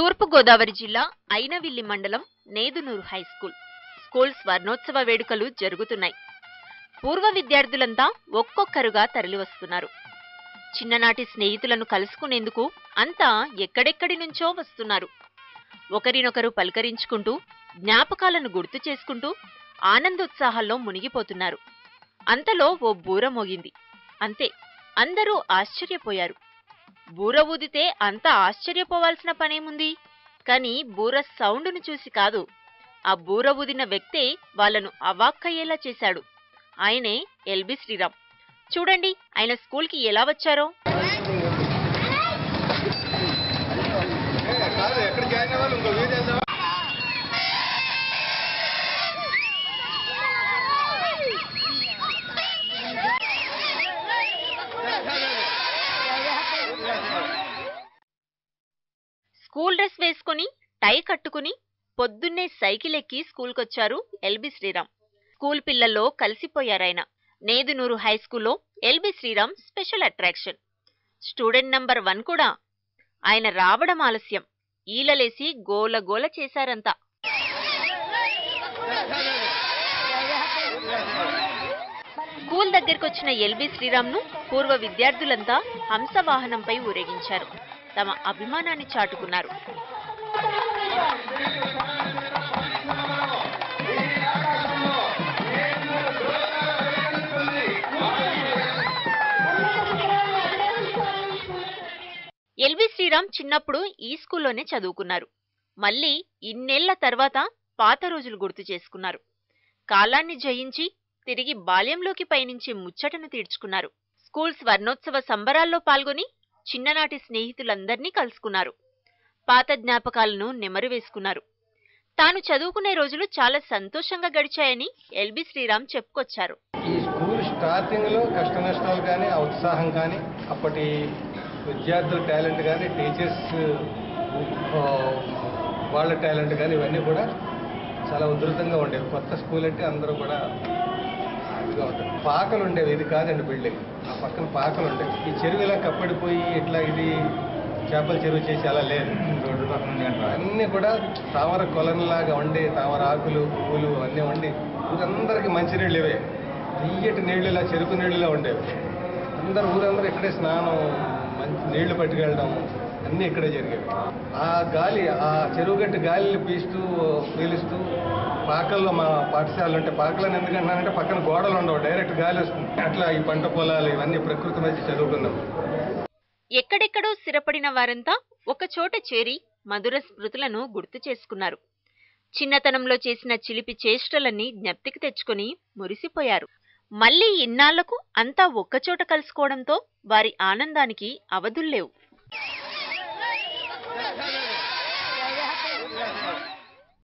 తూర్పు గోదావరి జిల్లా ఐనవిల్లి మండలం నేదునూరు హైస్కూల్ స్కూల్ స్వర్ణోత్సవ వేడుకలు జరుగుతున్నాయి. పూర్వ విద్యార్థులంతా ఒక్కొక్కరుగా తరలివస్తున్నారు. చిన్ననాటి స్నేహితులను కలుసుకునేందుకు అంతా ఎక్కడెక్కడి నుంచో వస్తున్నారు. ఒకరినొకరు పలకరించుకుంటూ జ్ఞాపకాలను గుర్తు చేసుకుంటూ ఆనందోత్సాహాల్లో మునిగిపోతున్నారు. అంతలో ఓ బూర మోగింది. అంతే, అందరూ ఆశ్చర్యపోయారు. బూర ఊదితే అంత ఆశ్చర్యపోవాల్సిన పనేముంది? కాని బూర సౌండును చూసి కాదు, ఆ బూర ఊదిన వ్యక్తే వాళ్లను అవాక్కయ్యేలా చేశాడు. ఆయనే ఎల్బీ శ్రీరామ్. చూడండి ఆయన స్కూల్కి ఎలా వచ్చారో. స్కూల్ డ్రెస్ వేసుకుని టై కట్టుకుని పొద్దున్నే సైకిల్ ఎక్కి స్కూల్కొచ్చారు ఎల్బీ శ్రీరామ్. స్కూల్ పిల్లల్లో కలిసిపోయారాయన. నేదునూరు హైస్కూల్లో LB Sriram special attraction. Student number 1 కూడా. ఆయన రావడం ఆలస్యం. ఈలలేసి గోలగోల చేశారంతా. స్కూల్ దగ్గరకొచ్చిన ఎల్బీ శ్రీరామ్ను పూర్వ విద్యార్థులంతా హంసవాహనంపై ఊరేగించారు. తమ అభిమానాన్ని చాటుకున్నారు. ఎల్బీ శ్రీరామ్ చిన్నప్పుడు ఈ స్కూల్లోనే చదువుకున్నారు. మళ్లీ ఇన్నేళ్ల తర్వాత పాత రోజులు గుర్తు చేసుకున్నారు. కాలాన్ని జయించి తిరిగి బాల్యంలోకి పయనించి ముచ్చటను తీర్చుకున్నారు. స్కూల్ స్వర్ణోత్సవ సంబరాల్లో పాల్గొని చిన్ననాటి స్నేహితులందర్నీ కలుసుకున్నారు. పాత జ్ఞాపకాలను నెమరు వేసుకున్నారు. తాను చదువుకునే రోజులు చాలా సంతోషంగా గడిచాయని ఎల్బీ శ్రీరామ్ చెప్పుకొచ్చారు. ఈ స్కూల్ స్టార్టింగ్ లో కష్ట నష్టాలు కానీ, ఆ ఉత్సాహం కానీ, అప్పటి విద్యార్థుల టాలెంట్ కానీ, టీచర్స్ వాళ్ళ టాలెంట్ కానీ, ఇవన్నీ కూడా చాలా ఉధృతంగా ఉండేవి. కొత్త స్కూల్ అంటే అందరూ కూడా ఇదిగా ఉంటారు. పాకలు ఉండేవి. ఇది కాదండి బిల్డింగ్, ఆ పక్కన పాకలు ఉండేవి. ఈ చెరువు ఇలా కప్పడిపోయి ఇట్లా ఇది చేపల చెరువు చేసి అలా లేదు. రోడ్డు పక్కన అన్నీ కూడా తామర కొలనులాగా ఉండి, తామర ఆకులు పువ్వులు అన్నీ ఉండి ఊరందరికీ మంచినీళ్ళు ఇవే. తీయటి నీళ్ళు ఇలా చెరుకు నీళ్ళులా ఉండేవి. ఊరందరూ ఇక్కడే స్నానం, మంచి నీళ్లు పట్టుకెళ్ళడం అన్నీ ఇక్కడే జరిగేవి. ఆ గాలి, ఆ చెరువు గట్టి గాలిని పీలుస్తూ పాకల్లో మా పాఠశాలలు ఉంటే, పాకలను ఎందుకంటున్నానంటే పక్కన గోడలు ఉండవు, డైరెక్ట్ గాలి వస్తుంది. అట్లా ఈ పంట పొలాలు ఇవన్నీ ప్రకృతి మధ్య చదువుకున్నాం. ఎక్కడెక్కడో స్థిరపడిన వారంతా ఒకచోట చేరి మధుర స్మృతులను గుర్తు చేసుకున్నారు. చిన్నతనంలో చేసిన చిలిపి చేష్టలన్నీ జ్ఞప్తికి తెచ్చుకుని మురిసిపోయారు. మళ్లీ ఇన్నాళ్లకు అంతా ఒక్కచోట కలుసుకోవడంతో వారి ఆనందానికి అవధుల్లేవు.